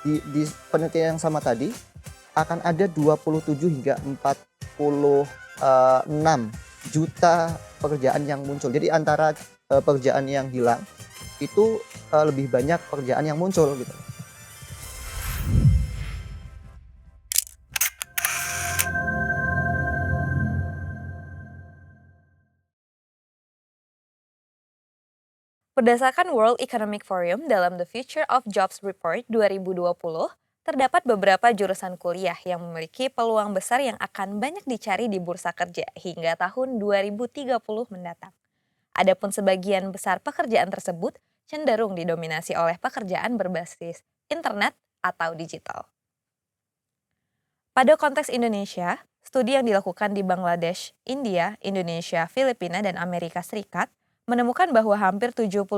di penelitian yang sama tadi akan ada 27 hingga 46 juta pekerjaan yang muncul. Jadi antara pekerjaan yang hilang itu lebih banyak pekerjaan yang muncul gitu. Berdasarkan World Economic Forum dalam The Future of Jobs Report 2020, terdapat beberapa jurusan kuliah yang memiliki peluang besar yang akan banyak dicari di bursa kerja hingga tahun 2030 mendatang. Adapun sebagian besar pekerjaan tersebut cenderung didominasi oleh pekerjaan berbasis internet atau digital. Pada konteks Indonesia, studi yang dilakukan di Bangladesh, India, Indonesia, Filipina, dan Amerika Serikat menemukan bahwa hampir 75%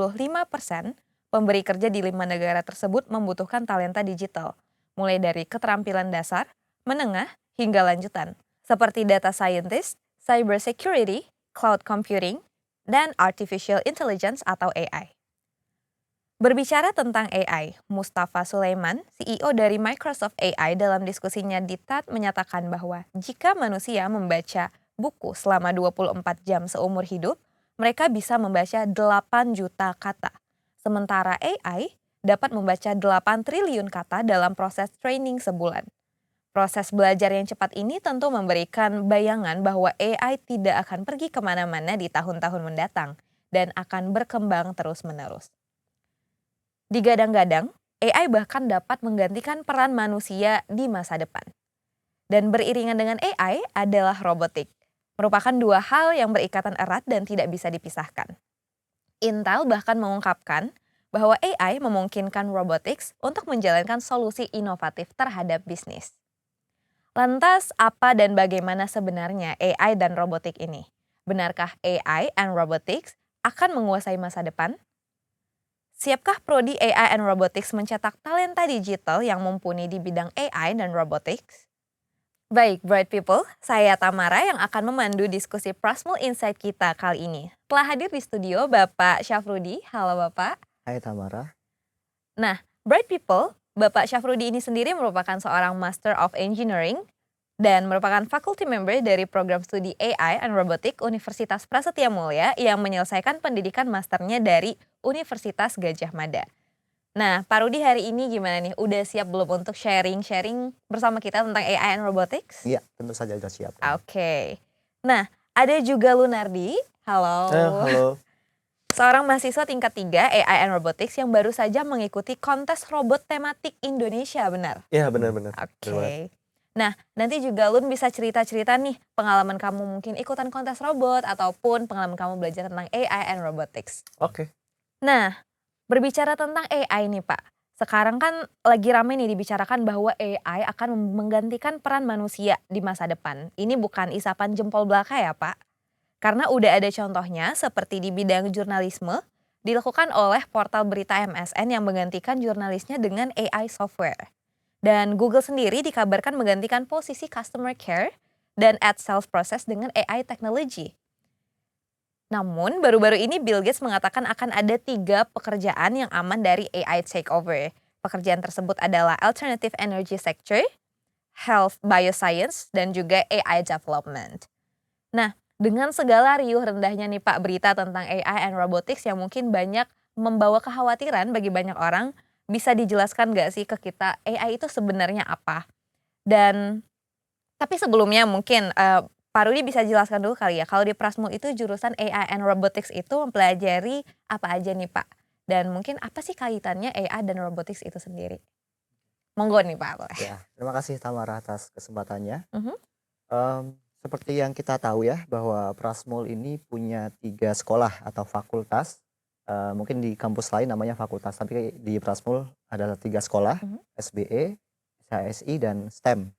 pemberi kerja di 5 negara tersebut membutuhkan talenta digital, mulai dari keterampilan dasar, menengah, hingga lanjutan, seperti data scientist, cyber security, cloud computing, dan artificial intelligence atau AI. Berbicara tentang AI, Mustafa Sulaiman, CEO dari Microsoft AI dalam diskusinya di TED menyatakan bahwa jika manusia membaca buku selama 24 jam seumur hidup, mereka bisa membaca 8 juta kata. Sementara AI dapat membaca 8 triliun kata dalam proses training sebulan. Proses belajar yang cepat ini tentu memberikan bayangan bahwa AI tidak akan pergi kemana-mana di tahun-tahun mendatang dan akan berkembang terus-menerus. Digadang-gadang, AI bahkan dapat menggantikan peran manusia di masa depan. Dan beriringan dengan AI adalah robotik, merupakan dua hal yang berikatan erat dan tidak bisa dipisahkan. Intel bahkan mengungkapkan bahwa AI memungkinkan robotics untuk menjalankan solusi inovatif terhadap bisnis. Lantas, apa dan bagaimana sebenarnya AI dan robotik ini? Benarkah AI and robotics akan menguasai masa depan? Siapkah Prodi AI and Robotics mencetak talenta digital yang mumpuni di bidang AI dan robotics? Baik, Bright People, saya Tamara yang akan memandu diskusi Prasmul Insight kita kali ini. Telah hadir di studio Bapak Syafrudi. Halo Bapak. Hai Tamara. Nah, Bright People, Bapak Syafrudi ini sendiri merupakan seorang Master of Engineering dan merupakan faculty member dari program studi AI and Robotics Universitas Prasetya Mulia yang menyelesaikan pendidikan masternya dari Universitas Gadjah Mada. Nah, Pak Rudi hari ini gimana nih? Udah siap belum untuk sharing-sharing bersama kita tentang AI and Robotics? Iya, tentu saja sudah siap. Oke. Nah, ada juga Lunardi. Halo. Halo. Seorang mahasiswa tingkat 3 AI and Robotics yang baru saja mengikuti kontes robot tematik Indonesia, benar? Iya, benar-benar. Oke. Nah, nanti juga Lun bisa cerita-cerita nih pengalaman kamu mungkin ikutan kontes robot ataupun pengalaman kamu belajar tentang AI and Robotics. Oke. Nah, berbicara tentang AI nih Pak, sekarang kan lagi rame nih dibicarakan bahwa AI akan menggantikan peran manusia di masa depan. Ini bukan isapan jempol belaka ya Pak. Karena udah ada contohnya seperti di bidang jurnalisme, dilakukan oleh portal berita MSN yang menggantikan jurnalisnya dengan AI software. Dan Google sendiri dikabarkan menggantikan posisi customer care dan ad sales process dengan AI technology. Namun, baru-baru ini Bill Gates mengatakan akan ada 3 pekerjaan yang aman dari AI takeover. Pekerjaan tersebut adalah alternative energy sector, health bioscience, dan juga AI development. Nah, dengan segala riuh rendahnya nih Pak berita tentang AI and robotics yang mungkin banyak membawa kekhawatiran bagi banyak orang, bisa dijelaskan nggak sih ke kita AI itu sebenarnya apa? Dan tapi sebelumnya mungkin Pak Rudi bisa jelaskan dulu kali ya, kalau di Prasmul itu jurusan AI and Robotics itu mempelajari apa aja nih Pak? Dan mungkin apa sih kaitannya AI dan robotics itu sendiri? Monggo nih Pak. Boleh. Ya, terima kasih Tamara atas kesempatannya. Mhm. Seperti yang kita tahu ya bahwa Prasmul ini punya 3 sekolah atau fakultas. Mungkin di kampus lain namanya fakultas, tapi di Prasmul ada 3 sekolah, Mhm. SBE, SHSI, dan STEM.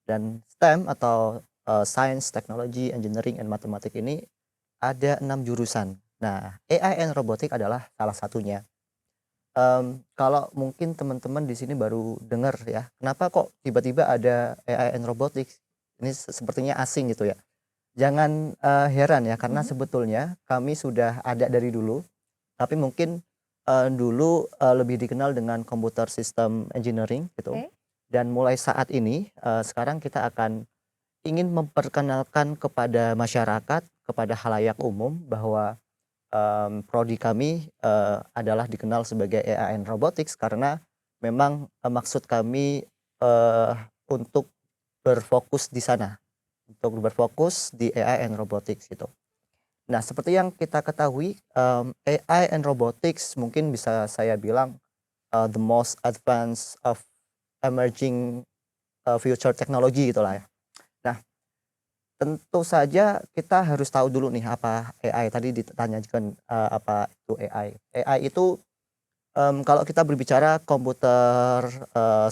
Dan STEM atau Science, Technology, Engineering, and Mathematics ini ada 6 jurusan. Nah, AI and Robotics adalah salah satunya. Kalau mungkin teman-teman di sini baru dengar ya, kenapa kok tiba-tiba ada AI and Robotics? Ini sepertinya asing gitu ya. Jangan heran ya, karena Mhm. sebetulnya kami sudah ada dari dulu, tapi mungkin dulu, lebih dikenal dengan Computer System Engineering gitu, Oke. dan mulai saat ini, sekarang kita akan ingin memperkenalkan kepada masyarakat, kepada khalayak umum bahwa, prodi kami, adalah dikenal sebagai AI and Robotics karena memang, maksud kami, untuk berfokus di sana, untuk berfokus di AI and Robotics gitu. Nah, seperti yang kita ketahui, AI and Robotics mungkin bisa saya bilang, the most advanced of emerging, future technology gitulah ya. Nah, tentu saja kita harus tahu dulu nih apa AI, tadi ditanyakan, apa itu AI. AI itu, kalau kita berbicara komputer,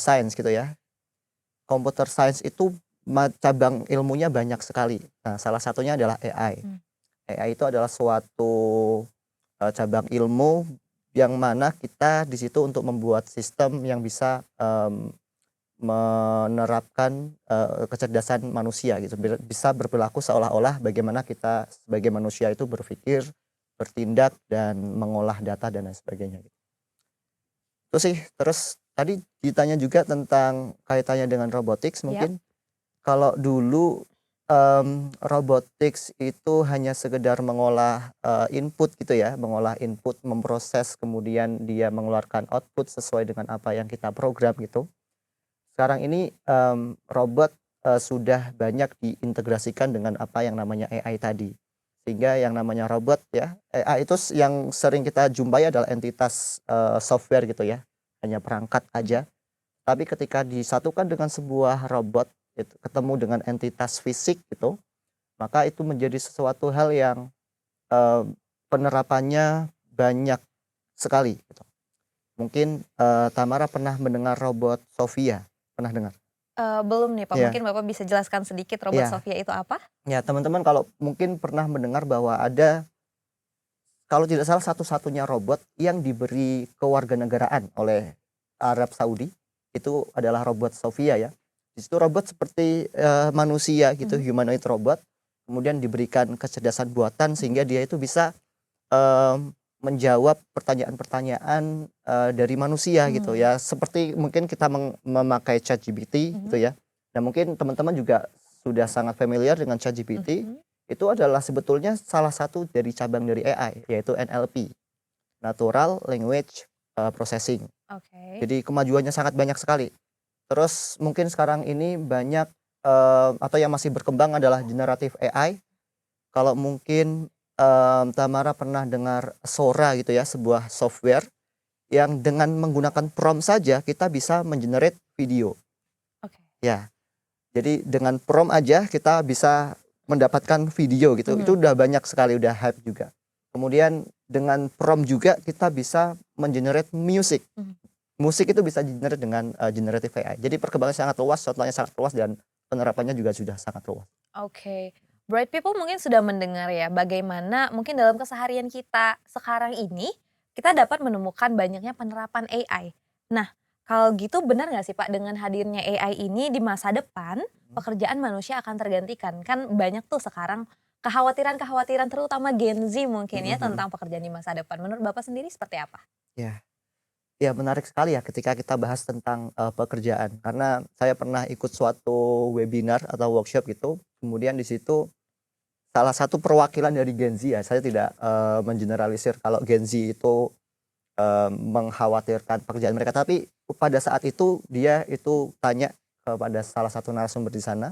science gitu ya, komputer science itu cabang ilmunya banyak sekali. Nah, salah satunya adalah AI. Mmm. AI itu adalah suatu, cabang ilmu yang mana kita di situ untuk membuat sistem yang bisa, menerapkan, kecerdasan manusia gitu, bisa berperilaku seolah-olah bagaimana kita sebagai manusia itu berpikir, bertindak, dan mengolah data dan lain sebagainya gitu. Itu sih, terus tadi ditanya juga tentang kaitannya dengan robotics Yap. mungkin. Kalau dulu, robotics itu hanya sekedar mengolah, input gitu ya, mengolah input, memproses, kemudian dia mengeluarkan output sesuai dengan apa yang kita program gitu. Sekarang ini, robot, sudah banyak diintegrasikan dengan apa yang namanya AI tadi. Sehingga yang namanya robot ya, AI itu yang sering kita jumpai adalah entitas, software gitu ya, hanya perangkat aja. Tapi ketika disatukan dengan sebuah robot, itu ketemu dengan entitas fisik gitu, maka itu menjadi sesuatu hal yang, eee, penerapannya banyak sekali gitu. Mungkin, Tamara pernah mendengar robot Sophia, pernah dengar? Belum nih Pak, Iya, mungkin Bapak bisa jelaskan sedikit robot iya, Sophia itu apa? ya teman-teman kalau mungkin pernah mendengar bahwa ada, kalau tidak salah satu-satunya robot yang diberi kewarganegaraan oleh Arab Saudi, itu adalah robot Sophia ya. Di situ robot seperti, manusia gitu, Mhm. humanoid robot, kemudian diberikan kecerdasan buatan Mhm. sehingga dia itu bisa, menjawab pertanyaan-pertanyaan, dari manusia gitu Mmm. ya, seperti mungkin kita memakai ChatGPT Mhm. gitu ya. Nah, mungkin teman-teman juga sudah sangat familiar dengan ChatGPT, Mhm. itu adalah sebetulnya salah satu dari cabang dari AI, yaitu NLP, Natural Language, Processing. Oke. Jadi kemajuannya sangat banyak sekali. Terus mungkin sekarang ini banyak, atau yang masih berkembang adalah generative AI. Kalau mungkin, Tamara pernah dengar Sora gitu ya, sebuah software yang dengan menggunakan prompt saja kita bisa men-generate video. Oke. Ya, jadi dengan prompt aja kita bisa mendapatkan video gitu, itu Mhm. udah banyak sekali, udah hype juga. Kemudian dengan prompt juga kita bisa men-generate music. Mhm. Musik itu bisa di-generate dengan, generative AI. Jadi perkembangannya sangat luas, contohnya sangat luas, dan penerapannya juga sudah sangat luas. Oke. Bright people mungkin sudah mendengar ya, bagaimana mungkin dalam keseharian kita sekarang ini, kita dapat menemukan banyaknya penerapan AI. Nah, kalau gitu benar nggak sih Pak, dengan hadirnya AI ini di masa depan, Mhm, pekerjaan manusia akan tergantikan? Kan banyak tuh sekarang kekhawatiran-kekhawatiran terutama Gen Z mungkin mhm ya mhm. tentang pekerjaan di masa depan. Menurut Bapak sendiri seperti apa? Ya. Ya, menarik sekali ya ketika kita bahas tentang, pekerjaan, karena saya pernah ikut suatu webinar atau workshop gitu, kemudian di situ salah satu perwakilan dari Gen Z ya, saya tidak, mengeneralisir kalau Gen Z itu, mengkhawatirkan pekerjaan mereka, tapi pada saat itu dia itu tanya kepada salah satu narasumber di sana,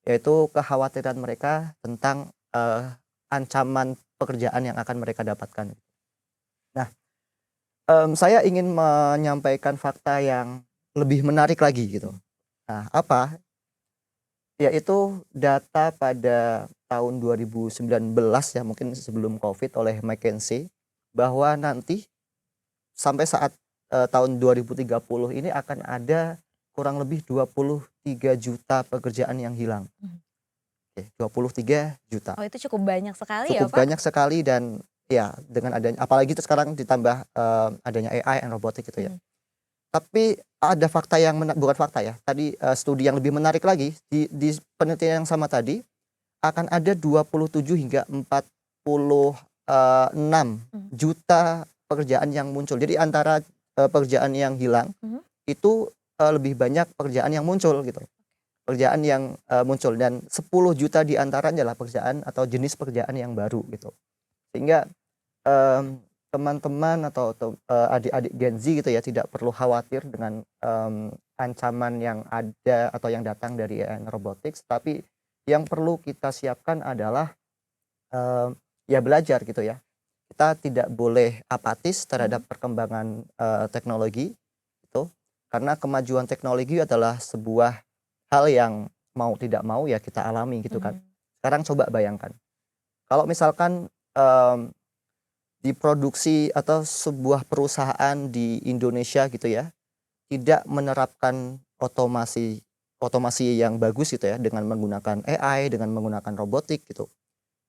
yaitu kekhawatiran mereka tentang, ancaman pekerjaan yang akan mereka dapatkan. Nah, saya ingin menyampaikan fakta yang lebih menarik lagi gitu. Nah, apa, yaitu data pada tahun 2019 ya, mungkin sebelum Covid, oleh McKinsey, bahwa nanti sampai saat, tahun 2030 ini akan ada kurang lebih 23 juta pekerjaan yang hilang. Mhm. Oke, 23 juta. Oh itu cukup banyak sekali ya Cukup Pak? banyak sekali, dan ya dengan adanya apalagi itu sekarang ditambah, adanya AI and robotik gitu ya. Mhm. Tapi ada fakta yang bukan fakta ya, tadi, studi yang lebih menarik lagi, di penelitian yang sama tadi, akan ada 27 hingga 46 Mhm. juta pekerjaan yang muncul. Jadi antara pekerjaan yang hilang Mhm. itu lebih banyak pekerjaan yang muncul gitu. Pekerjaan yang muncul dan 10 juta di antaranya adalah pekerjaan atau jenis pekerjaan yang baru gitu. Sehingga teman-teman atau adik-adik Gen Z gitu ya tidak perlu khawatir dengan ancaman yang ada atau yang datang dari AI and robotics, tapi yang perlu kita siapkan adalah ya belajar gitu ya. Kita tidak boleh apatis terhadap perkembangan teknologi itu, karena kemajuan teknologi adalah sebuah hal yang mau tidak mau ya kita alami gitu kan. Mhm. Sekarang coba bayangkan, kalau misalkan diproduksi atau sebuah perusahaan di Indonesia gitu ya, tidak menerapkan otomasi otomasi yang bagus gitu ya dengan menggunakan AI, dengan menggunakan robotik gitu.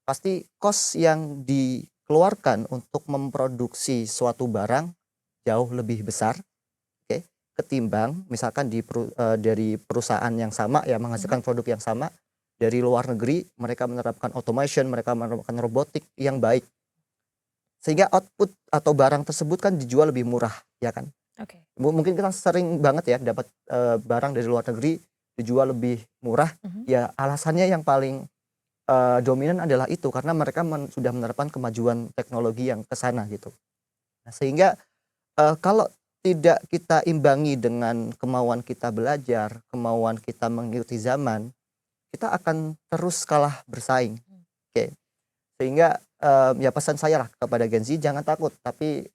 Pasti cost yang dikeluarkan untuk memproduksi suatu barang jauh lebih besar, oke, ketimbang misalkan dari perusahaan yang sama ya Mhm. menghasilkan produk yang sama dari luar negeri, mereka menerapkan automation, mereka menerapkan robotik yang baik. Sehingga output atau barang tersebut kan dijual lebih murah, ya kan? Oke. Mungkin kita sering banget ya dapat barang dari luar negeri dijual lebih murah, Mhm. ya alasannya yang paling dominan adalah itu karena mereka sudah menerapkan kemajuan teknologi yang ke sana gitu. Nah, sehingga kalau tidak kita imbangi dengan kemauan kita belajar, kemauan kita mengikuti zaman, kita akan terus kalah bersaing. Oke. Sehingga ya pesan saya lah kepada Gen Z jangan takut, tapi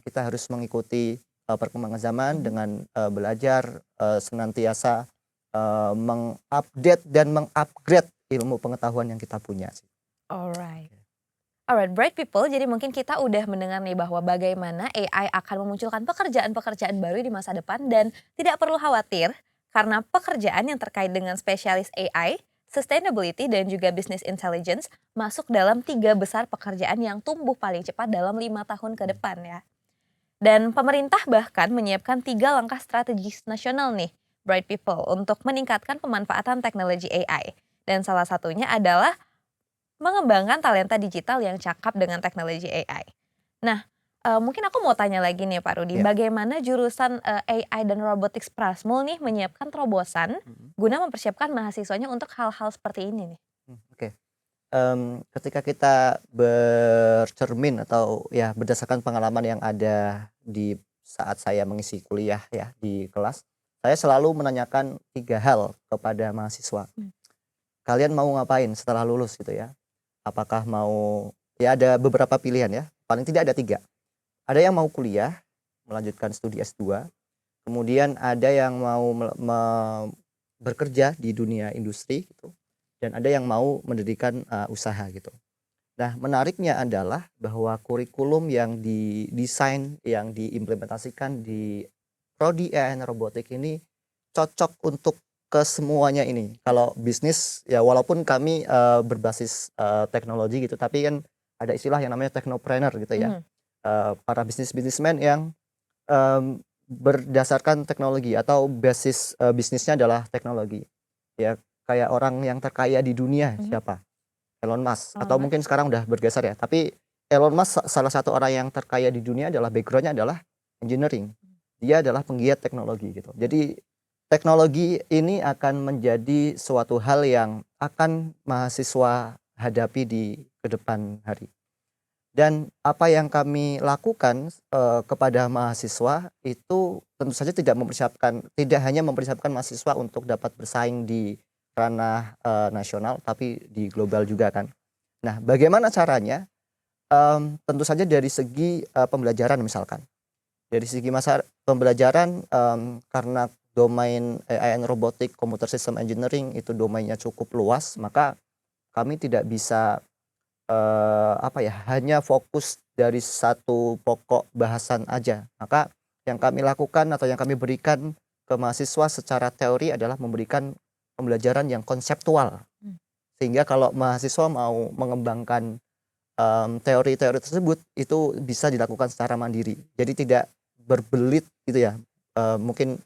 kita harus mengikuti perkembangan zaman Mhm. dengan belajar senantiasa mengupdate dan mengupgrade ilmu pengetahuan yang kita punya sih. Alright. Alright, bright people, jadi mungkin kita udah mendengar nih bahwa bagaimana AI akan memunculkan pekerjaan-pekerjaan baru di masa depan dan tidak perlu khawatir karena pekerjaan yang terkait dengan spesialis AI, sustainability dan juga business intelligence masuk dalam 3 besar pekerjaan yang tumbuh paling cepat dalam 5 tahun ke depan ya. Dan pemerintah bahkan menyiapkan 3 langkah strategis nasional nih, bright people, untuk meningkatkan pemanfaatan teknologi AI. Dan salah satunya adalah mengembangkan talenta digital yang cakap dengan teknologi AI. Nah, mungkin aku mau tanya lagi nih Pak Rudi, Ya. bagaimana jurusan, AI dan Robotics Prasmul nih menyiapkan terobosan Mhm. guna mempersiapkan mahasiswanya untuk hal-hal seperti ini nih? Oke. Ketika kita bercermin atau ya berdasarkan pengalaman yang ada di saat saya mengisi kuliah ya di kelas, saya selalu menanyakan 3 hal kepada mahasiswa. Mmm. Kalian mau ngapain setelah lulus gitu ya? Apakah mau ya ada beberapa pilihan ya, paling tidak ada 3. Ada yang mau kuliah, melanjutkan studi S2, kemudian ada yang mau bekerja di dunia industri gitu, dan ada yang mau mendirikan usaha gitu. Nah, menariknya adalah bahwa kurikulum yang didesain, yang diimplementasikan di prodi AI and Robotik ini cocok untuk kesemuanya ini. Kalau bisnis ya walaupun kami berbasis teknologi gitu, tapi kan ada istilah yang namanya technopreneur gitu ya. Mhm. Para bisnismen yang berdasarkan teknologi atau basis bisnisnya adalah teknologi. Ya kayak orang yang terkaya di dunia Mhm. siapa? Elon Musk Elon atau mungkin Musk. sekarang udah bergeser ya, tapi Elon Musk salah satu orang yang terkaya di dunia adalah background-nya adalah engineering. Dia adalah penggiat teknologi gitu. Jadi teknologi ini akan menjadi suatu hal yang akan mahasiswa hadapi di kedepan hari. Dan apa yang kami lakukan kepada mahasiswa itu tentu saja tidak hanya mempersiapkan mahasiswa untuk dapat bersaing di ranah nasional, tapi di global juga kan. Nah, bagaimana caranya? Tentu saja dari segi pembelajaran misalkan. Dari segi masa pembelajaran, karena domain AI and Robotic Computer System Engineering itu domainnya cukup luas, maka kami tidak bisa apa ya, hanya fokus dari satu pokok bahasan aja. Maka yang kami lakukan atau yang kami berikan ke mahasiswa secara teori adalah memberikan pembelajaran yang konseptual. Mmm. Sehingga kalau mahasiswa mau mengembangkan teori-teori tersebut itu bisa dilakukan secara mandiri. Jadi tidak berbelit gitu ya, mungkin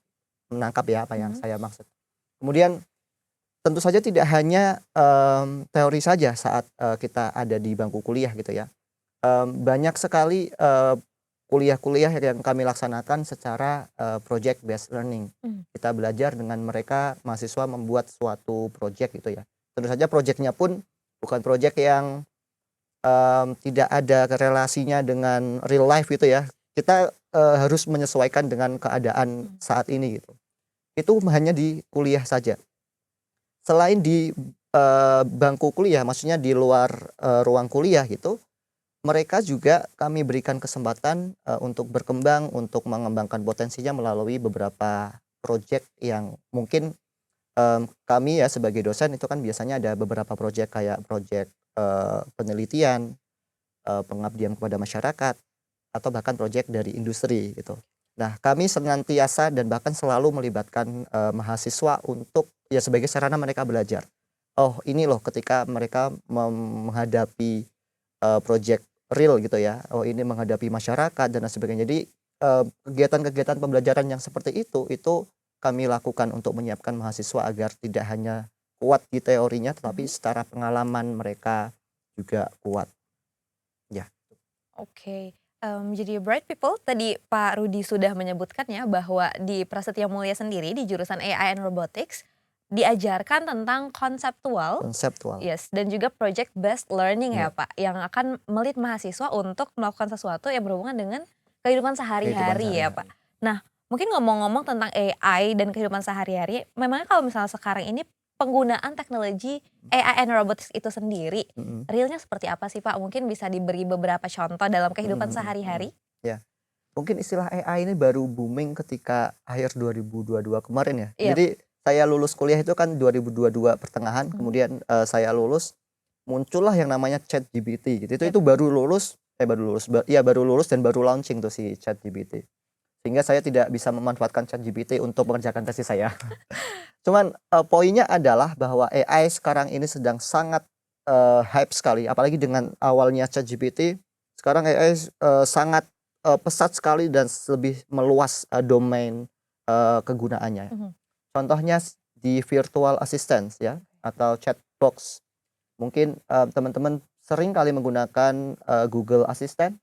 menangkap ya apa yang Mhm. saya maksud. Kemudian tentu saja tidak hanya teori saja saat kita ada di bangku kuliah gitu ya. Banyak sekali kuliah-kuliah yang kami laksanakan secara project based learning. Kita belajar dengan mereka mahasiswa membuat suatu project gitu ya. Tentu saja projectnya pun bukan project yang tidak ada relasinya dengan real life gitu ya. Kita harus menyesuaikan dengan keadaan saat ini gitu. Itu hanya di kuliah saja. Selain di bangku kuliah, maksudnya di luar ruang kuliah gitu, mereka juga kami berikan kesempatan untuk berkembang, untuk mengembangkan potensinya melalui beberapa project yang mungkin kami ya sebagai dosen itu kan biasanya ada beberapa project kayak project penelitian, pengabdian kepada masyarakat, atau bahkan project dari industri gitu. Nah, kami senantiasa dan bahkan selalu melibatkan mahasiswa untuk ya sebagai sarana mereka belajar. Oh, ini loh ketika mereka menghadapi project real gitu ya. Oh, ini menghadapi masyarakat dan lain sebagainya. Jadi kegiatan-kegiatan pembelajaran yang seperti itu kami lakukan untuk menyiapkan mahasiswa agar tidak hanya kuat di teorinya, tetapi secara pengalaman mereka juga kuat. Ya. Oke, jadi Bright People tadi Pak Rudi sudah menyebutkan ya bahwa di Prasetya Mulia sendiri di jurusan AI and Robotics diajarkan tentang konseptual, Konseptual. yes, dan juga project based learning ya Ya, Pak, yang akan melit mahasiswa untuk melakukan sesuatu yang berhubungan dengan kehidupan kehidupan sehari-hari ya Pak. sehari-hari. Nah, mungkin ngomong-ngomong tentang AI dan kehidupan sehari-hari, memangnya kalau misalnya sekarang ini penggunaan teknologi AI and Robotics itu sendiri Mhm. realnya seperti apa sih Pak? Mungkin bisa diberi beberapa contoh dalam Mhm kehidupan mhm mhm. sehari-hari? Ya, mungkin istilah AI ini baru booming ketika akhir 2022 kemarin ya. Iya. Jadi saya lulus kuliah itu kan 2022 pertengahan, Mhm. kemudian saya lulus, muncullah yang namanya ChatGPT gitu. Yap. Itu baru lulus dan baru launching tuh si ChatGPT. Sehingga saya tidak bisa memanfaatkan ChatGPT untuk mengerjakan tesis saya. Cuman poinnya adalah bahwa AI sekarang ini sedang sangat hype sekali, apalagi dengan awalnya ChatGPT, sekarang AI sangat pesat sekali dan lebih meluas domain kegunaannya. Mhm. Contohnya di virtual assistant ya atau chat box. Mungkin teman-teman sering kali menggunakan Google Assistant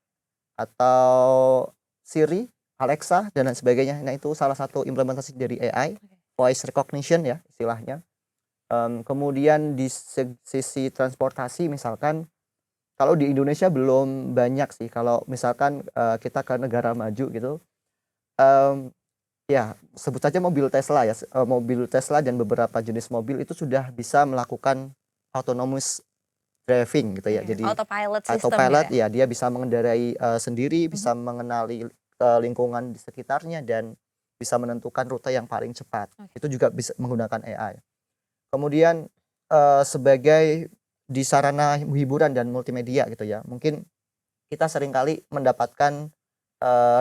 atau Siri, Alexa dan lain sebagainya. Nah, itu salah satu implementasi dari AI, Oke. voice recognition ya istilahnya. Kemudian di sisi transportasi misalkan, kalau di Indonesia belum banyak sih, kalau misalkan kita ke negara maju gitu, mmm, ya sebut saja mobil Tesla ya, mobil Tesla dan beberapa jenis mobil itu sudah bisa melakukan autonomous driving gitu ya. Oke, Jadi autopilot system autopilot ya? ya dia bisa mengendarai sendiri, Mhm. bisa mengenali lingkungan di sekitarnya dan bisa menentukan rute yang paling cepat. Oke. Itu juga bisa menggunakan AI. Kemudian sebagai di sarana hiburan dan multimedia gitu ya, mungkin kita seringkali mendapatkan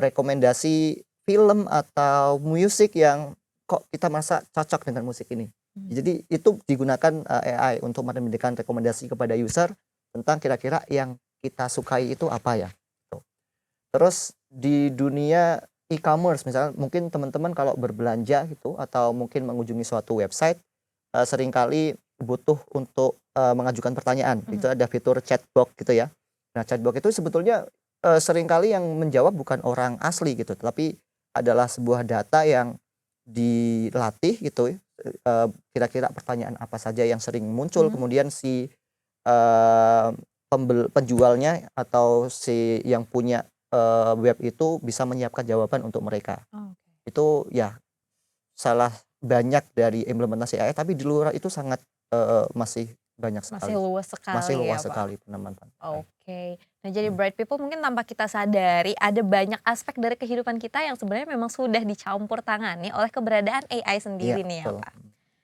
rekomendasi film atau musik yang kok kita merasa cocok dengan musik ini. Mhm. Jadi itu digunakan AI untuk memberikan rekomendasi kepada user tentang kira-kira yang kita sukai itu apa ya, gitu. Terus di dunia e-commerce misalnya mungkin teman-teman kalau berbelanja gitu atau mungkin mengunjungi suatu website, seringkali butuh untuk mengajukan pertanyaan. Mhm. Itu ada fitur chatbot gitu ya. Nah, chatbot itu sebetulnya seringkali yang menjawab bukan orang asli gitu, tapi adalah sebuah data yang dilatih gitu, kira-kira pertanyaan apa saja yang sering muncul, Mhm. kemudian si eee, penjualnya atau si yang punya web itu bisa menyiapkan jawaban untuk mereka. Oke. Itu ya salah banyak dari implementasi AI, tapi di luar itu sangat masih banyak Masih sekali, luas masih sekali ya luas Pak? sekali penempatan AI. Oke. Nah, jadi Mhm. Bright People mungkin tanpa kita sadari ada banyak aspek dari kehidupan kita yang sebenarnya memang sudah dicampur tangani oleh keberadaan AI Iya, sendiri nih ya betul. Pak.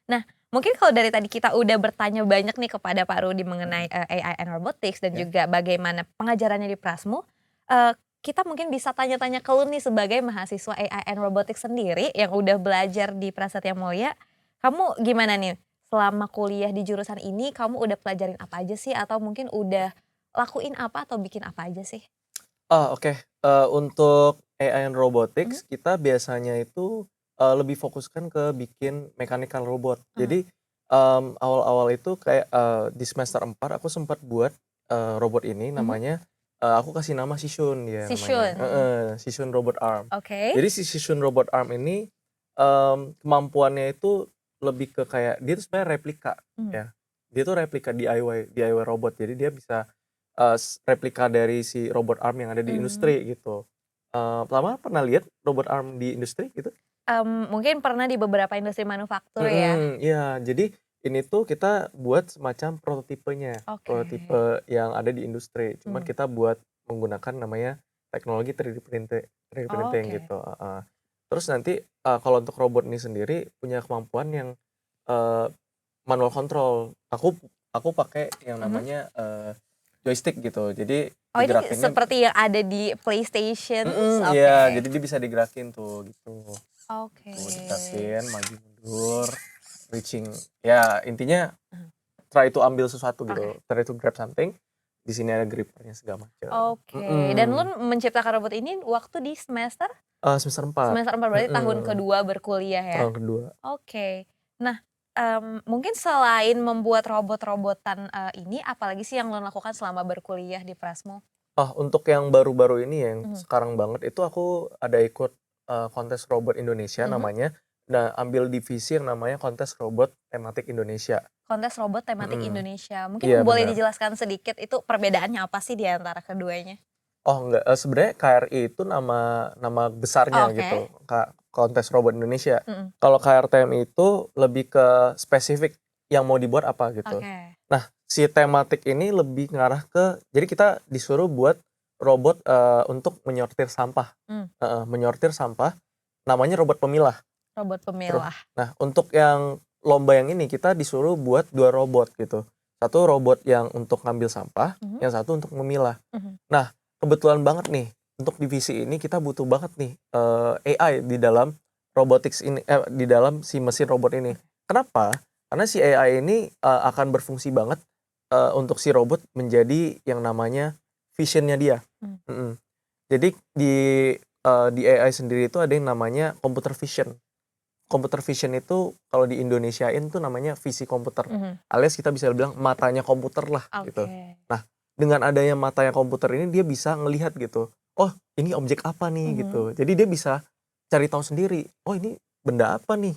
Nah, mungkin kalau dari tadi kita udah bertanya banyak nih kepada Pak Rudi mengenai Mhm. AI and Robotics dan Ya. juga bagaimana pengajarannya di Prasmu, eee, kita mungkin bisa tanya-tanya ke lu nih sebagai mahasiswa AI and Robotics sendiri yang udah belajar di Prasetya Mulia, kamu gimana nih? Selama kuliah di jurusan ini kamu udah pelajarin apa aja sih? Atau mungkin udah lakuin apa atau bikin apa aja sih? Oh, oke. Untuk AI and Mhm. robotics kita biasanya itu, lebih fokuskan ke bikin mechanical robot. Oh, Jadi, awal-awal itu kayak, di semester 4 aku sempat buat, robot ini mhm. namanya aku kasih nama Shishun dia namanya. Sishun. Shishun Robot Arm. Oke. Jadi si Shishun Robot Arm ini kemampuannya itu lebih ke kayak dia tuh sebenarnya replika Hmm. ya. Dia tuh replika DIY robot. Jadi dia bisa replika dari si robot arm yang ada di industri gitu. Pertama pernah lihat robot arm di industri gitu? Mungkin pernah di beberapa industri manufaktur ya. Iya, jadi ini tuh kita buat semacam prototipenya, Oke. prototipe yang ada di industri. Cuman Hmm. kita buat menggunakan namanya teknologi 3D printing Oke. gitu. Terus nanti kalau untuk robot ini sendiri punya kemampuan yang manual control. Aku pakai yang namanya joystick gitu. Jadi Oh, ini digerakinnya, seperti yang ada di PlayStation. iya, Oke. jadi dia bisa digerakin tuh gitu. Oke. Tuh digerakin, maju mundur, reaching. Ya intinya try to ambil sesuatu gitu, Oke. try to grab something. Di sini ada grippernya segala macam. Oke. Dan lu menciptakan robot ini waktu di semester? Semester 4. Semester 4 berarti tahun kedua berkuliah ya? Tahun kedua. Oke. Nah, mungkin selain membuat robot-robotan ini, apalagi sih yang lo lakukan selama berkuliah di Prasmo? Untuk yang baru-baru ini yang sekarang banget itu aku ada ikut kontes robot Indonesia namanya. Nah, ambil divisi yang namanya kontes robot tematik Indonesia. Kontes robot tematik Indonesia. Mungkin Iya, boleh benar. dijelaskan sedikit itu perbedaannya apa sih di antara keduanya? Enggak, sebenarnya KRI itu nama besarnya Oke. gitu, kontes robot Indonesia. Mm-mm. Kalau KRTM itu lebih ke spesifik yang mau dibuat apa gitu. Oke. Nah, si tematik ini lebih ngarah ke, jadi kita disuruh buat robot untuk menyortir sampah. Menyortir sampah, namanya robot pemilah. Robot pemilah. Nah, untuk yang lomba yang ini kita disuruh buat 2 robot gitu. Satu robot yang untuk ngambil sampah, yang satu untuk memilah. Nah, kebetulan banget nih untuk divisi ini kita butuh banget nih AI di dalam robotics ini, di dalam si mesin robot ini. Kenapa? Karena si AI ini akan berfungsi banget untuk si robot menjadi yang namanya visionnya dia. Jadi di AI sendiri itu ada yang namanya computer vision. Computer vision itu kalau di Indonesiain tuh namanya visi komputer. Alias kita bisa bilang matanya komputer lah gitu. Oke. Nah, dengan adanya matanya komputer ini dia bisa ngelihat gitu. Oh, ini objek apa nih gitu. Jadi dia bisa cari tahu sendiri. Oh, ini benda apa nih?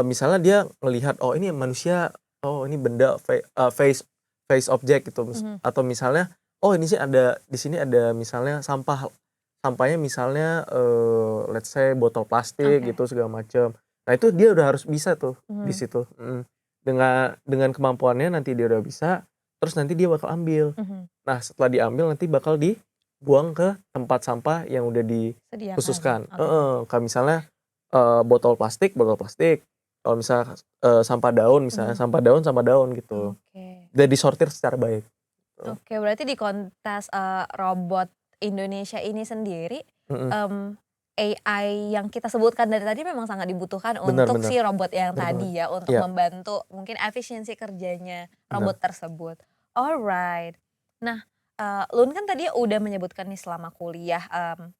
Misalnya dia ngelihat, oh ini manusia, oh ini benda face object gitu. Atau misalnya, oh ini sih ada di sini ada misalnya sampahnya misalnya let's say botol plastik gitu segala macam. Nah, itu dia udah harus bisa tuh di situ. Dengan kemampuannya nanti dia udah bisa, terus nanti dia bakal ambil. Nah, setelah diambil nanti bakal dibuang ke tempat sampah yang udah dikhususkan. Kayak misalnya botol plastik. Kalau misalnya sampah daun misalnya, sampah daun gitu. Oke. Udah disortir secara baik. Oke, berarti di kontes robot Indonesia ini sendiri, AI yang kita sebutkan dari tadi memang sangat dibutuhkan untuk si robot yang Bener tadi ya, untuk Iya. membantu mungkin efisiensi kerjanya robot tersebut. Alright. Nah, Lun kan tadi udah menyebutkan nih selama kuliah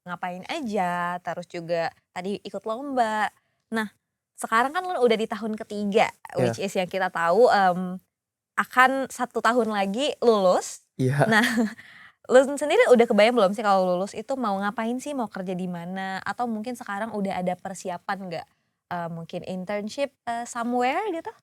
ngapain aja, terus juga tadi ikut lomba. Nah, sekarang kan Lun udah di tahun ketiga, which is yang kita tahu akan 1 tahun lagi lulus. Iya. Nah, Lun sendiri udah kebayang belum sih kalau lulus itu mau ngapain sih, mau kerja di mana? Atau mungkin sekarang udah ada persiapan nggak? Mungkin internship somewhere gitu?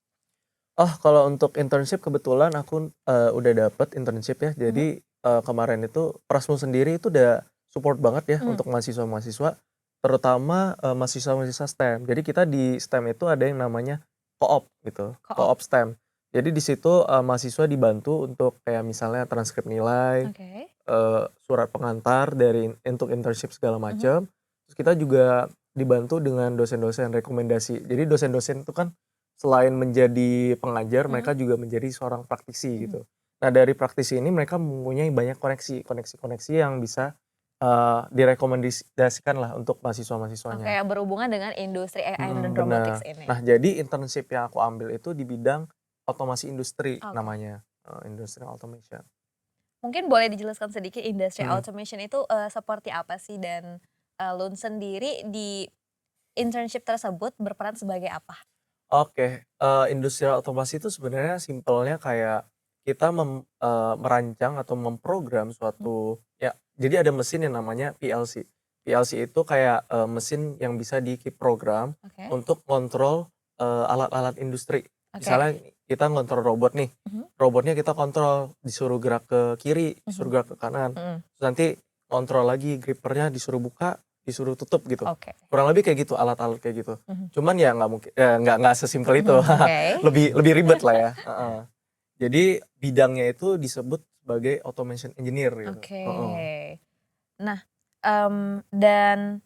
Kalau untuk internship kebetulan aku udah dapet internship ya. Jadi kemarin itu Prasmo sendiri itu udah support banget ya untuk mahasiswa-mahasiswa, terutama mahasiswa-mahasiswa STEM. Jadi kita di STEM itu ada yang namanya co-op gitu, co-op STEM. Jadi di situ mahasiswa dibantu untuk kayak misalnya transkrip nilai, Oke. surat pengantar untuk internship segala macam. Terus kita juga dibantu dengan dosen-dosen rekomendasi. Jadi dosen-dosen itu kan selain menjadi pengajar, mereka juga menjadi seorang praktisi gitu. Nah, dari praktisi ini mereka mempunyai banyak koneksi yang bisa direkomendasikan lah untuk Oke, mahasiswa-mahasiswanya. yang berhubungan dengan industri AI dan Benar. robotics ini. Nah, jadi internship yang aku ambil itu di bidang otomasi industri Oke. namanya, industrial automation. Mungkin boleh dijelaskan sedikit industri automation itu seperti apa sih, dan Lun sendiri di internship tersebut berperan sebagai apa? Oke, industrial otomasi itu sebenarnya simpelnya kayak kita merancang atau memprogram suatu ya, jadi ada mesin yang namanya PLC. PLC itu kayak mesin yang bisa diprogram Oke. untuk kontrol alat-alat industri. Oke. Misalnya kita ngontrol robot nih, robotnya kita kontrol, disuruh gerak ke kiri, disuruh gerak ke kanan. Terus nanti kontrol lagi grippernya, disuruh buka, disuruh tutup gitu. Oke. Kurang lebih kayak gitu, alat-alat kayak gitu. Cuman ya nggak mungkin, nggak sesimpel itu. Oke. lebih ribet lah ya. Jadi bidangnya itu disebut sebagai automation engineer gitu. Oke. Nah, dan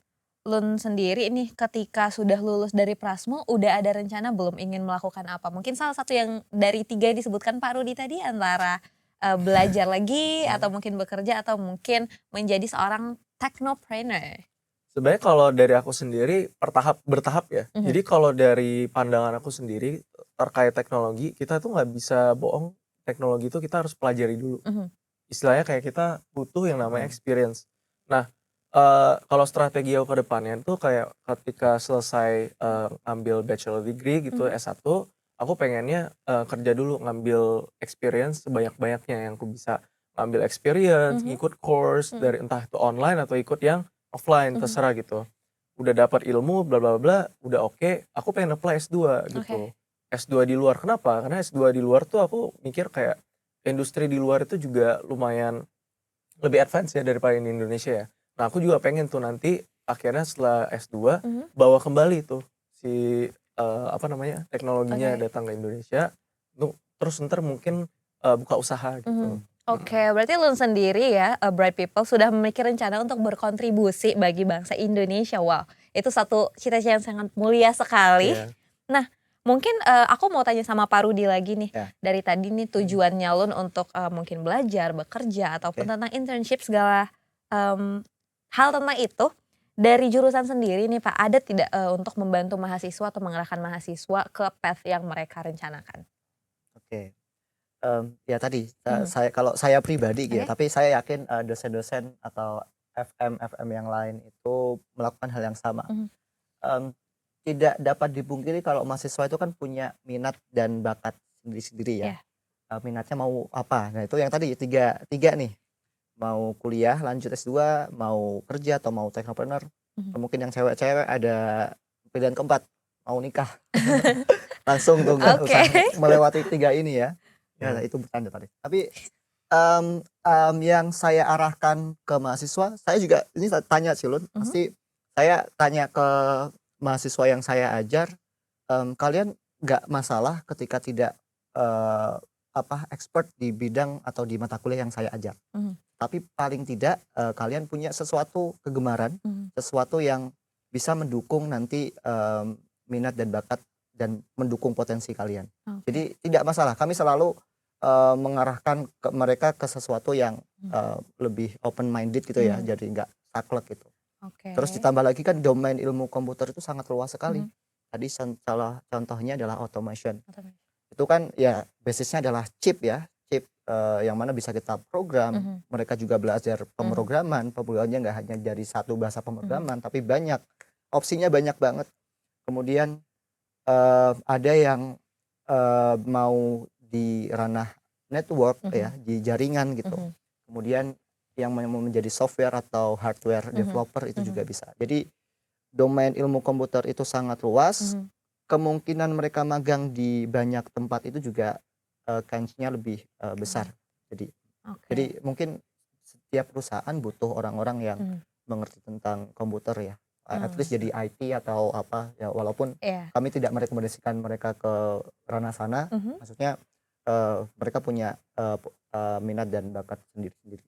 Lun sendiri nih ketika sudah lulus dari Prasmo udah ada rencana belum ingin melakukan apa? Mungkin salah satu yang dari 3 yang disebutkan Pak Rudi tadi antara belajar lagi atau mungkin bekerja atau mungkin menjadi seorang technopreneur. Sebenarnya kalau dari aku sendiri bertahap ya. Jadi kalau dari pandangan aku sendiri terkait teknologi, kita tuh nggak bisa bohong. Teknologi itu kita harus pelajari dulu. Istilahnya kayak kita butuh yang namanya experience. Nah, kalau strategi aku ke depannya itu kayak ketika selesai ambil bachelor degree gitu S1, aku pengennya kerja dulu, ngambil experience sebanyak-banyaknya yang aku bisa. Ngambil experience, ngikut course dari entah itu online atau ikut yang offline, terserah gitu. Udah dapat ilmu bla bla bla, udah oke, aku pengen apply S2 gitu. S2 di luar. Kenapa? Karena S2 di luar tuh aku mikir kayak industri di luar itu juga lumayan lebih advance ya daripada di Indonesia ya. Nah, aku juga pengen tuh nanti akhirnya setelah S2 bawa kembali tuh si teknologinya datang ke Indonesia. Terus ntar mungkin buka usaha gitu. Oke, berarti Lun sendiri ya, Bright People sudah memiliki rencana untuk berkontribusi bagi bangsa Indonesia. Wow, itu satu cita-cita yang sangat mulia sekali. Iya. Nah, mungkin aku mau tanya sama Pak Rudi lagi nih. Ya. Dari tadi nih tujuannya Lun untuk mungkin belajar, bekerja ataupun tentang internship segala hal tentang itu. Dari jurusan sendiri nih Pak, ada tidak untuk membantu mahasiswa atau mengarahkan mahasiswa ke path yang mereka rencanakan? Oke. Ya tadi kalau saya pribadi gitu ya, Oke. tapi saya yakin dosen-dosen atau FM yang lain itu melakukan hal yang sama. Tidak dapat dipungkiri kalau mahasiswa itu kan punya minat dan bakat sendiri-sendiri ya. Minatnya mau apa? Nah itu yang tadi tiga nih, mau kuliah lanjut S2, mau kerja atau mau technopreneur. Mungkin yang cewek-cewek ada pilihan keempat, mau nikah. Langsung tuh nggak usah melewati 3 ini ya. Ya itu bercanda tadi. Tapi yang saya arahkan ke mahasiswa, saya juga ini tanya sih Lun, pasti saya tanya ke mahasiswa yang saya ajar, kalian nggak masalah ketika tidak expert di bidang atau di mata kuliah yang saya ajar. Tapi paling tidak kalian punya sesuatu kegemaran, sesuatu yang bisa mendukung nanti minat dan bakat dan mendukung potensi kalian. Jadi tidak masalah, kami selalu mengarahkan mereka ke sesuatu yang lebih open minded gitu ya, jadi nggak saklek gitu. Terus ditambah lagi kan domain ilmu komputer itu sangat luas sekali. Tadi salah contohnya adalah automation. Itu kan ya basisnya adalah chip ya, chip yang mana bisa kita program. Mereka juga belajar pemrogramannya nggak hanya dari satu bahasa pemrograman, tapi banyak opsinya, banyak banget. Kemudian ada yang mau di ranah network ya, di jaringan gitu. Kemudian yang mau menjadi software atau hardware developer itu juga bisa. Jadi domain ilmu komputer itu sangat luas. Kemungkinan mereka magang di banyak tempat itu juga kansnya lebih besar. Jadi mungkin setiap perusahaan butuh orang-orang yang mengerti tentang komputer ya. At least jadi IT atau apa ya, walaupun kami tidak merekomendasikan mereka ke ranah sana. Maksudnya mereka punya minat dan bakat sendiri-sendiri.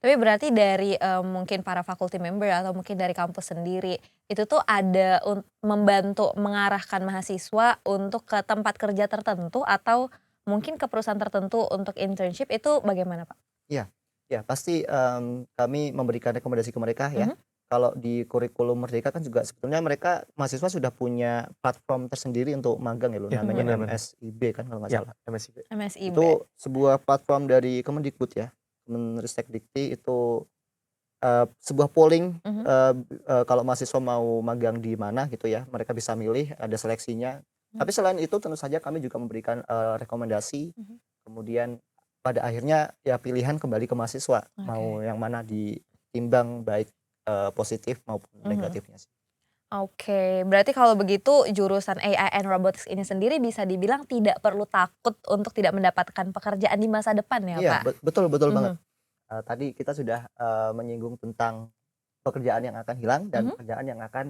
Tapi berarti dari mungkin para faculty member atau mungkin dari kampus sendiri itu tuh ada membantu mengarahkan mahasiswa untuk ke tempat kerja tertentu atau mungkin ke perusahaan tertentu untuk internship, itu bagaimana Pak? Ya pasti kami memberikan rekomendasi ke mereka ya. Kalau di kurikulum Merdeka kan juga sebetulnya mereka mahasiswa sudah punya platform tersendiri untuk magang ya, namanya MSIB kan kalau nggak salah. MSIB. Itu sebuah platform dari Kemendikbud ya, Kemenristek-Dikti, itu sebuah polling kalau mahasiswa mau magang di mana gitu ya, mereka bisa milih, ada seleksinya. Tapi selain itu tentu saja kami juga memberikan rekomendasi, kemudian pada akhirnya ya pilihan kembali ke mahasiswa, mau Oke. yang mana ditimbang baik, positif maupun Mhm. negatifnya sih. Oke, berarti kalau begitu jurusan AI and Robotics ini sendiri bisa dibilang tidak perlu takut untuk tidak mendapatkan pekerjaan di masa depan ya, Iya, Pak? betul betul banget. Mhm. Tadi kita sudah, menyinggung tentang pekerjaan yang akan hilang dan Mhm pekerjaan yang akan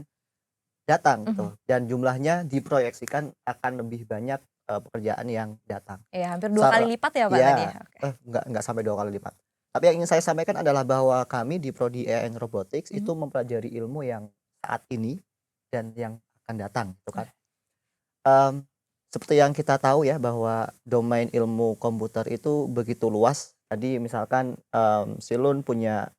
datang mhm. gitu, dan jumlahnya diproyeksikan akan lebih banyak, pekerjaan yang datang. Iya, hampir 2 kali Sar lipat ya, Pak, tadi ya? ya, Oke. enggak sampai 2 kali lipat. Tapi yang ingin saya sampaikan adalah bahwa kami di prodi AI and Robotics Mhm. itu mempelajari ilmu yang saat ini dan yang akan datang gitu kan. Oke. Mmm, Seperti yang kita tahu ya bahwa domain ilmu komputer itu begitu luas. Tadi misalkan, Silun punya,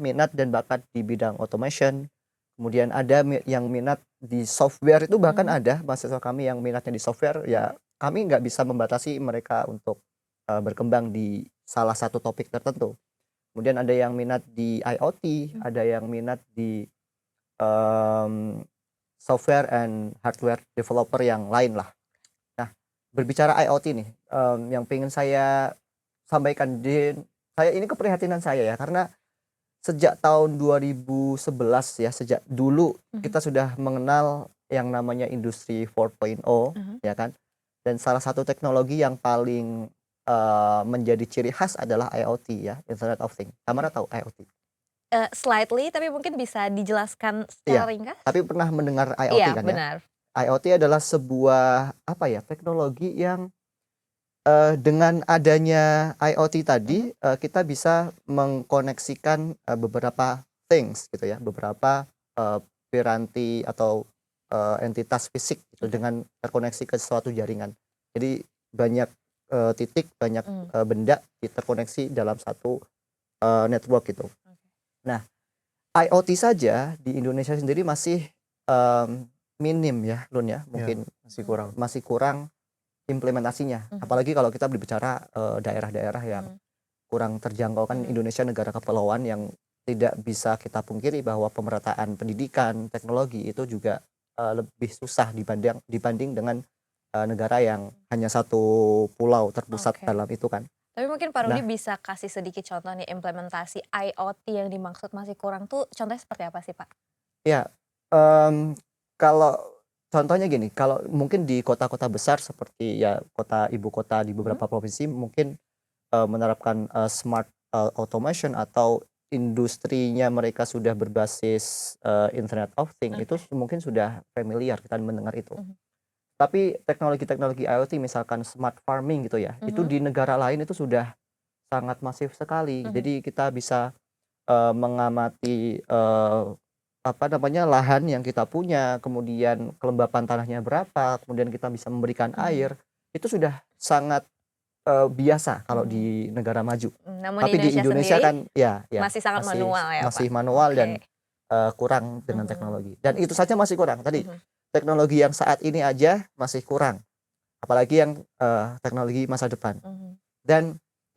minat dan bakat di bidang automation, kemudian ada yang minat di software itu bahkan Mhm. ada mahasiswa kami yang minatnya di software, ya Oke. kami nggak bisa membatasi mereka untuk, berkembang di salah satu topik tertentu. Kemudian ada yang minat di IoT, Mhm. ada yang minat di, mmm, software and hardware developer yang lain lah. Nah, berbicara IoT nih, yang pengen saya sampaikan saya ini keprihatinan saya ya, karena sejak tahun 2011 ya, sejak dulu Mhm. kita sudah mengenal yang namanya industri 4.0 Mhm. ya kan, dan salah satu teknologi yang paling, menjadi ciri khas adalah IoT ya, Internet of Things. Tamara tahu IoT? Slightly, tapi mungkin bisa dijelaskan secara Iya, ringkas? tapi pernah mendengar IoT Iya, kan ya? benar. IoT adalah sebuah, apa ya, teknologi yang, dengan adanya IoT Mhm. tadi, kita bisa mengkoneksikan, beberapa things gitu ya, beberapa, eee, piranti atau, entitas fisik gitu Oke. dengan terkoneksi ke suatu jaringan. Jadi banyak, titik, banyak, Mmm. benda terkoneksi dalam satu, network gitu. Oke. Nah, IoT saja di Indonesia sendiri masih, minim ya, Lun, ya, Ya, mungkin, masih kurang. masih kurang implementasinya. Mhm. Apalagi kalau kita berbicara, daerah-daerah yang Mhm. kurang terjangkau, kan Mhm. Indonesia negara kepulauan yang tidak bisa kita pungkiri bahwa pemerataan pendidikan, teknologi itu juga, lebih susah dibanding dibanding dengan, negara yang hanya satu pulau terpusat Oke. dalam itu kan. Tapi mungkin Pak Rudi Nah, bisa kasih sedikit contoh nih implementasi IoT yang dimaksud masih kurang tuh contohnya seperti apa sih, Pak? ya, mmm, kalau contohnya gini, kalau mungkin di kota-kota besar seperti ya kota ibu kota di Mhm. beberapa provinsi mungkin, menerapkan, smart, automation atau industrinya mereka sudah berbasis, Internet of Things itu Oke. mungkin sudah familiar kita mendengar itu. Mhm. Tapi teknologi-teknologi IoT misalkan smart farming gitu ya, itu Mhm. di negara lain itu sudah sangat masif sekali. Mhm. Jadi kita bisa, mengamati, lahan yang kita punya, kemudian kelembapan tanahnya berapa, kemudian kita bisa memberikan Mhm. air, itu sudah sangat, biasa kalau Mmm. di negara maju. Namun di Tapi di Indonesia Indonesia sendiri kan ya masih sangat masih manual ya, Pak? masih manual dan, Oke. kurang dengan Mhm. teknologi. Dan itu Oke. saja masih kurang. Tadi Mhm. teknologi yang saat ini aja masih kurang, apalagi yang, teknologi masa depan. Mhm. Dan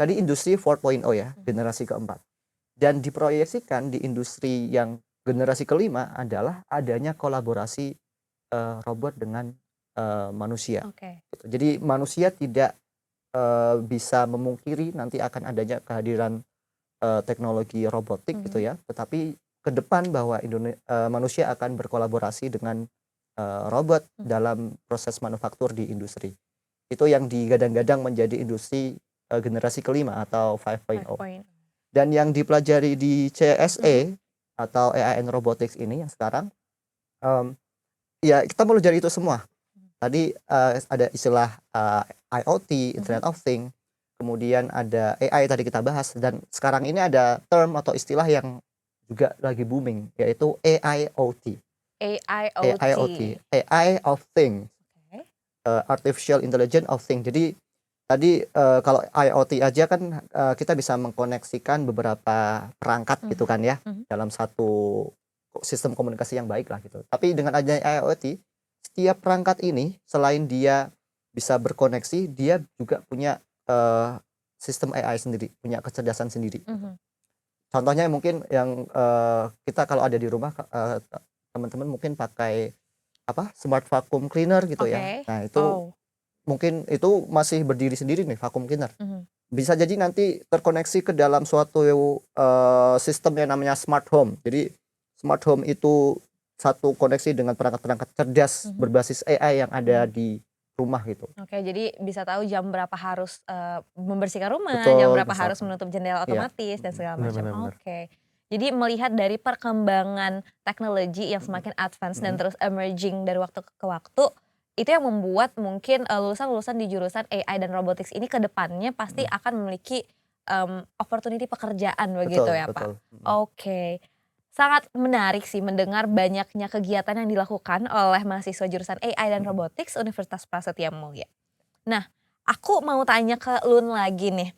tadi industri 4.0 ya, Mhm. generasi keempat. Dan diproyeksikan di industri yang generasi kelima adalah adanya kolaborasi, robot dengan, manusia, Oke. gitu. Jadi manusia tidak, bisa memungkiri nanti akan adanya kehadiran, teknologi robotik gitu Mhm. ya, tetapi ke depan bahwa manusia akan berkolaborasi dengan, robot Mhm. dalam proses manufaktur di industri. Itu yang digadang-gadang menjadi industri, generasi kelima atau 5.0. 5 Dan yang dipelajari di Mhm. CSE atau AI and Robotics ini yang sekarang, mmm, ya kita pelajari itu semua. Tadi, ada istilah, IoT, Mhm. Internet of Things, kemudian ada AI tadi kita bahas, dan sekarang ini ada term atau istilah yang juga lagi booming, yaitu AIoT. AIoT, AIoT. AI of Things, Oke. Artificial Intelligence of Things. Jadi tadi, kalau IoT aja kan, kita bisa mengkoneksikan beberapa perangkat gitu Mhm. kan ya, Mhm. dalam satu sistem komunikasi yang baik lah gitu. Tapi dengan adanya IoT, setiap perangkat ini selain dia bisa berkoneksi, dia juga punya, sistem AI sendiri, punya kecerdasan sendiri gitu. Mhm. Contohnya mungkin yang, kita kalau ada di rumah, teman-teman mungkin pakai apa, smart vacuum cleaner gitu ya. Oke. Nah itu Oh. mungkin itu masih berdiri sendiri nih vacuum cleaner. Mhm. Bisa jadi nanti terkoneksi ke dalam suatu sistem yang namanya smart home. Jadi smart home itu satu koneksi dengan perangkat-perangkat cerdas Mhm. berbasis AI yang ada Mhm. di rumah gitu. Oke, jadi bisa tahu jam berapa harus membersihkan rumah, jam Betul, berapa harus misalkan. menutup jendela Iya. otomatis dan segala Bener macam. bener bener. Oke. Jadi melihat dari perkembangan teknologi yang semakin advance dan Mhm. terus emerging dari waktu ke waktu, itu yang membuat mungkin lulusan-lulusan di jurusan AI dan robotics ini ke depannya pasti Mhm. akan memiliki opportunity pekerjaan begitu Betul ya, Pak? betul. Mhm. Oke. Sangat menarik sih mendengar banyaknya kegiatan yang dilakukan oleh mahasiswa jurusan AI dan Mhm. robotics Universitas Prasetya Mulia. Nah, aku mau tanya ke Lun lagi nih.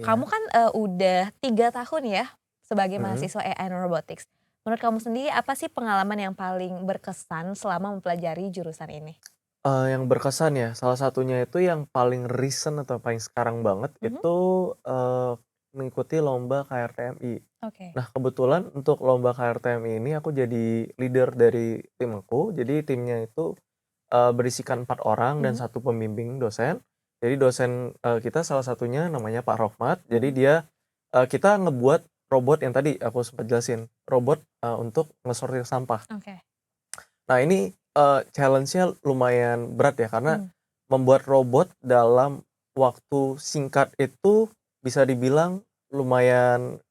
Kamu Iya. kan udah 3 tahun ya sebagai Mhm. mahasiswa AI and Robotics. Menurut kamu sendiri apa sih pengalaman yang paling berkesan selama mempelajari jurusan ini? Yang berkesan ya, salah satunya itu yang paling recent atau paling sekarang banget Mhm. itu, mengikuti lomba KRTMI. Oke. Nah, kebetulan untuk lomba KRTMI ini aku jadi leader dari tim aku. Jadi timnya itu, berisikan 4 orang dan Mhm. 1 pembimbing dosen. Jadi dosen, kita salah satunya namanya Pak Rohmat. Jadi Mhm. dia kita ngebuat robot yang tadi aku sempat jelasin, robot, untuk ngesortir sampah. Oke. Nah ini, challenge-nya lumayan berat ya, karena Mmm. membuat robot dalam waktu singkat itu bisa dibilang lumayan,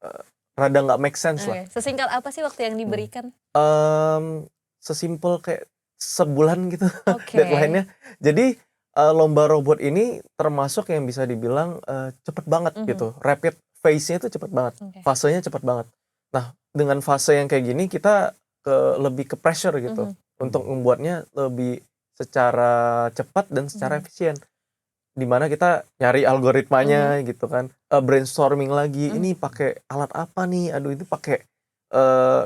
rada nggak make sense lah. Oke. Sesingkat apa sih waktu yang Mhm. diberikan? Sesimpel kayak sebulan gitu Oke. deadline-nya. Jadi, lomba robot ini termasuk yang bisa dibilang, cepet banget Mhm. gitu, rapid phase-nya itu cepet banget, Oke. fasenya cepet banget. Nah, dengan fase yang kayak gini kita lebih ke pressure gitu, Mhm. untuk membuatnya lebih secara cepat dan secara Mhm. efisien. Di mana kita nyari Mhm. algoritmanya gitu kan, brainstorming lagi, Mhm. ini pakai alat apa nih, aduh ini pakai,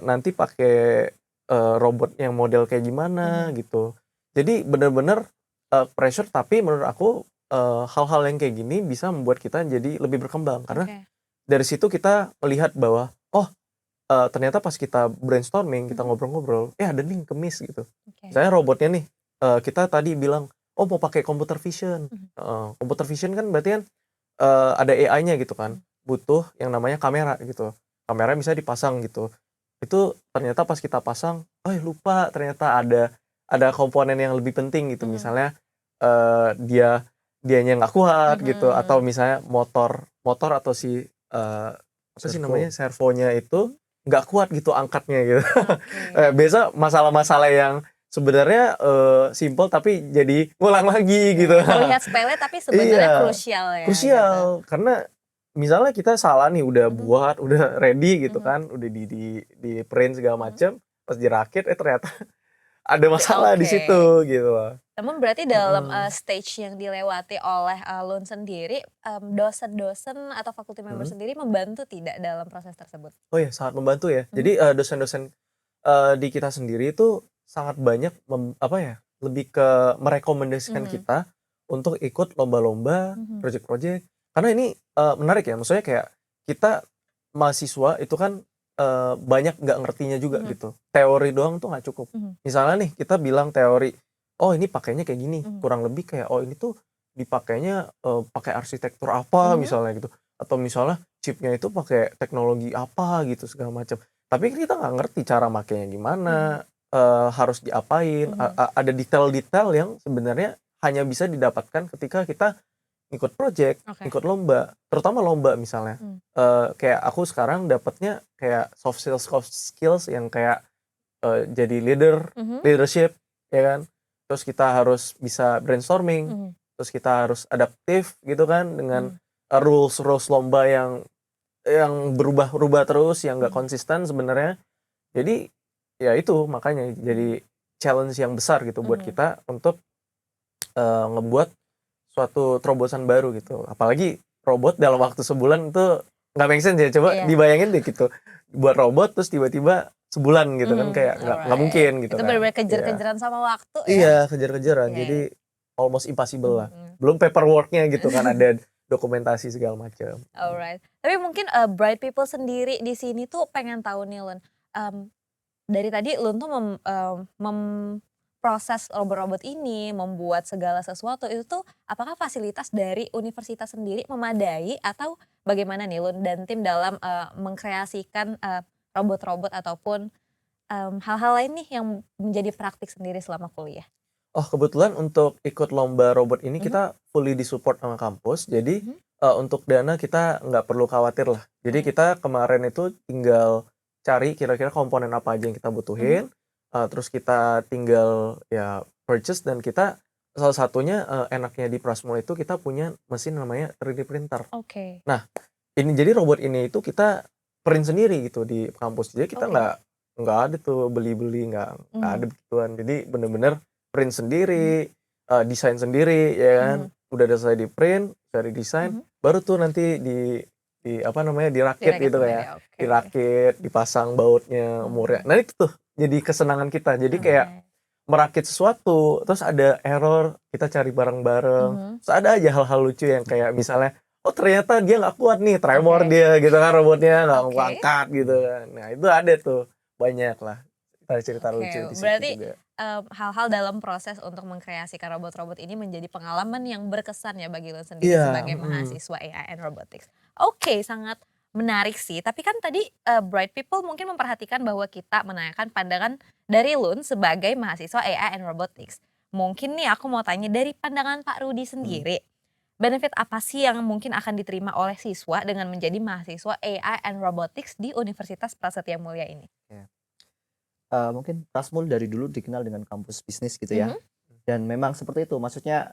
nanti pakai, robot yang model kayak gimana Mhm. gitu. Jadi bener-bener, pressure tapi menurut aku, hal-hal yang kayak gini bisa membuat kita jadi lebih berkembang. Karena Oke. dari situ kita melihat bahwa, oh, ternyata pas kita brainstorming, kita Mhm. ngobrol-ngobrol, ada nih ke-miss gitu. Oke. Misalnya robotnya nih, kita tadi bilang, "Oh mau pakai computer vision." Mhm. Heeh, computer vision kan berarti kan, ada AI-nya gitu kan, Mhm. butuh yang namanya kamera gitu. Kamera bisa dipasang gitu. Itu ternyata pas kita pasang, lupa ternyata ada komponen yang lebih penting gitu. Mhm. Misalnya, dianya nggak kuat gitu, atau Mhm. misalnya motor atau si, apa sih namanya, Servo. servonya itu Mhm. nggak kuat gitu angkatnya gitu. Oke. Biasa masalah-masalah yang sebenarnya, simpel tapi jadi ngulang lagi Oke. gitu. Terlihat sepele tapi sebenarnya Iya, krusial ya gitu. krusial karena misalnya kita salah nih udah Mhm. buat, udah ready gitu Mhm. kan, udah di print segala Mhm. macem, pas dirakit, ternyata ada masalah di Oke. situ gitu loh. Namun berarti dalam, Mhm. stage yang dilewati oleh, Lun sendiri, dosen-dosen atau faculty member Mhm. sendiri membantu tidak dalam proses tersebut? Oh ya, sangat membantu ya. Mhm. Jadi, dosen-dosen, di kita sendiri itu sangat banyak apa ya, lebih ke merekomendasikan Mhm. kita untuk ikut lomba-lomba, Mhm. project-project. Karena ini, menarik ya, maksudnya kayak kita mahasiswa itu kan, banyak nggak ngertinya juga Mhm. gitu. Teori doang tuh nggak cukup. Mhm. Misalnya nih kita bilang teori, "Oh ini pakainya kayak gini," Mhm. kurang lebih kayak, "Oh ini tuh dipakainya, pakai arsitektur apa," Mhm. misalnya gitu. Atau misalnya chip-nya itu pakai teknologi apa gitu segala macam. Tapi kan kita nggak ngerti cara makainya Mhm. gimana, harus diapain, Mhm. ada detail-detail yang sebenarnya hanya bisa didapatkan ketika kita ikut project, Oke. ikut lomba, terutama lomba misalnya. Mmm. Kayak aku sekarang dapatnya kayak soft skills yang kayak, jadi Mhm. leadership, ya kan. Terus kita harus bisa brainstorming, Mhm. terus kita harus adaptif gitu kan dengan, Mhm. rules lomba yang berubah-ubah terus, yang nggak Mhm. konsisten sebenarnya. Jadi, ya itu makanya Mhm. jadi challenge yang besar gitu buat Mhm. kita untuk, ngebuat suatu terobosan baru gitu. Apalagi robot dalam waktu sebulan itu nggak make sense ya, coba Iya. dibayangin deh gitu, buat robot terus tiba-tiba sebulan gitu kan, Mhm. kayak nggak Alright. mungkin gitu Itu kan. bener-bener Iya. kejar-kejaran sama waktu ya? Iya, kejar-kejaran, Oke. jadi almost impossible lah. Mhm. Belum paperwork-nya gitu kan, ada dokumentasi segala macam. Alright. Tapi mungkin, bright people sendiri di sini tuh pengen tahu nih Lun, dari tadi Lun tuh proses robot-robot ini membuat segala sesuatu itu tuh apakah fasilitas dari universitas sendiri memadai atau bagaimana nih Lun dan tim dalam mengkreasikan robot-robot ataupun hal-hal lain nih yang menjadi praktik sendiri selama kuliah? Oh, kebetulan untuk ikut lomba robot ini Mhm. kita fully disupport sama kampus. Jadi Mhm. untuk dana kita nggak perlu khawatir lah. Jadi Mhm. kita kemarin itu tinggal cari kira-kira komponen apa aja yang kita Mhm. butuhin, terus kita tinggal ya purchase dan kita salah satunya enaknya di Prasmul itu kita punya mesin namanya 3D printer. Oke. Nah, ini jadi robot ini itu kita print sendiri gitu di kampus. Jadi kita Oke. nggak ada tuh beli-beli, nggak ada Mhm. begituan. Jadi bener-bener print Mhm. sendiri, desain sendiri ya kan. Mhm. Udah selesai di print, dari desain, Mhm. baru tuh nanti di apa namanya, dirakit Dirakit gitu sendiri, ya. oke. Dirakit, dipasang bautnya, umurnya. Nah itu tuh jadi kesenangan kita. Jadi kayak Oke. merakit sesuatu, terus ada error, kita cari bareng-bareng. Mhm. Terus ada aja hal-hal lucu yang kayak misalnya, oh ternyata dia nggak kuat nih, tremor Oke. dia gitu kan robotnya, nggak mau Oke. angkat gitu kan. Nah itu ada tuh, banyak lah cerita-cerita Oke, lucu di situ berarti juga. hal-hal dalam proses untuk mengkreasikan robot-robot ini menjadi pengalaman yang berkesan ya bagi lo sendiri Iya, sebagai mahasiswa AI and Robotics. Oke, sangat menarik sih. Tapi kan tadi Bright People mungkin memperhatikan bahwa kita menanyakan pandangan dari Lun sebagai mahasiswa AI and Robotics. Mungkin nih aku mau tanya dari pandangan Pak Rudi sendiri, benefit apa sih yang mungkin akan diterima oleh siswa dengan menjadi mahasiswa AI and Robotics di Universitas Prasetya Mulia ini? Ya. Mungkin Prasmul dari dulu dikenal dengan kampus bisnis gitu ya. Mhm. Dan memang seperti itu, maksudnya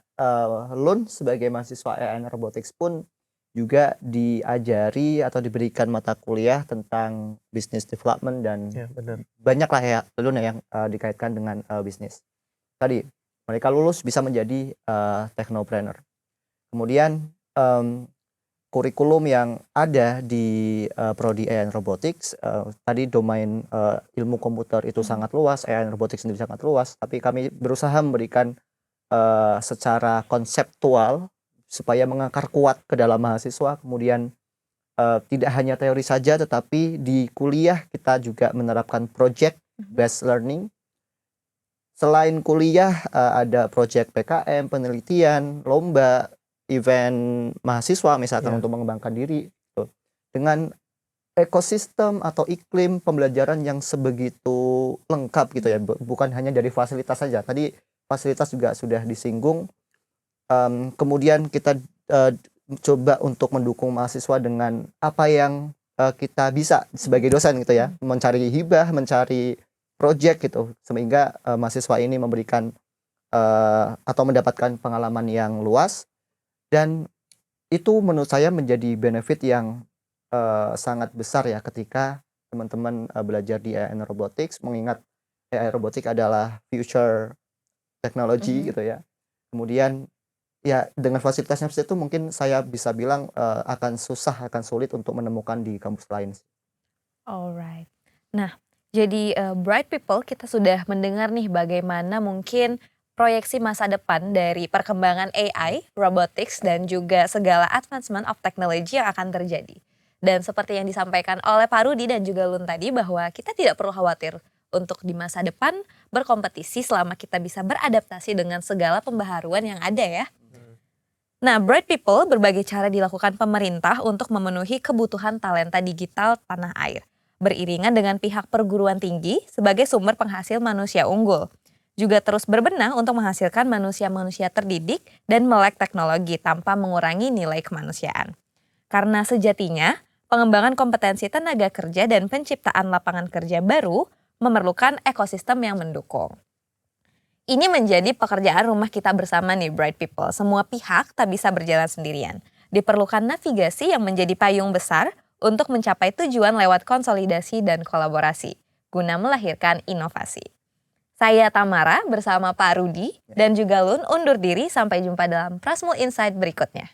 Lun sebagai mahasiswa AI and Robotics pun juga diajari atau diberikan mata kuliah tentang business development dan Ya benar. banyak lah ya Lun yang dikaitkan dengan bisnis. Tadi mereka lulus bisa menjadi technopreneur. Kemudian kurikulum yang ada di prodi AI and Robotics, tadi domain ilmu komputer itu Mhm. sangat luas, AI and Robotics sendiri sangat luas, tapi kami berusaha memberikan secara konseptual supaya mengakar kuat ke dalam mahasiswa. Kemudian tidak hanya teori saja, tetapi di kuliah kita juga menerapkan project based learning. Selain kuliah ada project PKM, penelitian, lomba, event mahasiswa misalkan Iya. untuk mengembangkan diri gitu. Dengan ekosistem atau iklim pembelajaran yang sebegitu lengkap gitu ya, bukan hanya dari fasilitas saja. Tadi fasilitas juga sudah disinggung. Kemudian kita coba untuk mendukung mahasiswa dengan apa yang kita bisa sebagai dosen gitu ya, mencari hibah, mencari project gitu, sehingga mahasiswa ini memberikan atau mendapatkan pengalaman yang luas. Dan itu menurut saya menjadi benefit yang sangat besar ya ketika teman-teman belajar di AI and Robotics, mengingat AI Robotics adalah future technology Mhm. gitu ya. Kemudian ya dengan fasilitasnya seperti itu mungkin saya bisa bilang akan sulit untuk menemukan di kampus lain. Alright. Nah, jadi Bright People kita sudah mendengar nih bagaimana mungkin proyeksi masa depan dari perkembangan AI, robotics, dan juga segala advancement of technology yang akan terjadi. Dan seperti yang disampaikan oleh Pak Rudi dan juga Lun tadi bahwa kita tidak perlu khawatir untuk di masa depan berkompetisi selama kita bisa beradaptasi dengan segala pembaharuan yang ada ya. Nah, Bright People berbagai cara dilakukan pemerintah untuk memenuhi kebutuhan talenta digital tanah air, beriringan dengan pihak perguruan tinggi sebagai sumber penghasil manusia unggul. Juga terus berbenah untuk menghasilkan manusia-manusia terdidik dan melek teknologi tanpa mengurangi nilai kemanusiaan. Karena sejatinya, pengembangan kompetensi tenaga kerja dan penciptaan lapangan kerja baru memerlukan ekosistem yang mendukung. Ini menjadi pekerjaan rumah kita bersama nih Bright People. Semua pihak tak bisa berjalan sendirian. Diperlukan navigasi yang menjadi payung besar untuk mencapai tujuan lewat konsolidasi dan kolaborasi, guna melahirkan inovasi. Saya Tamara bersama Pak Rudi dan juga Lun undur diri, sampai jumpa dalam Prasmul Insight berikutnya.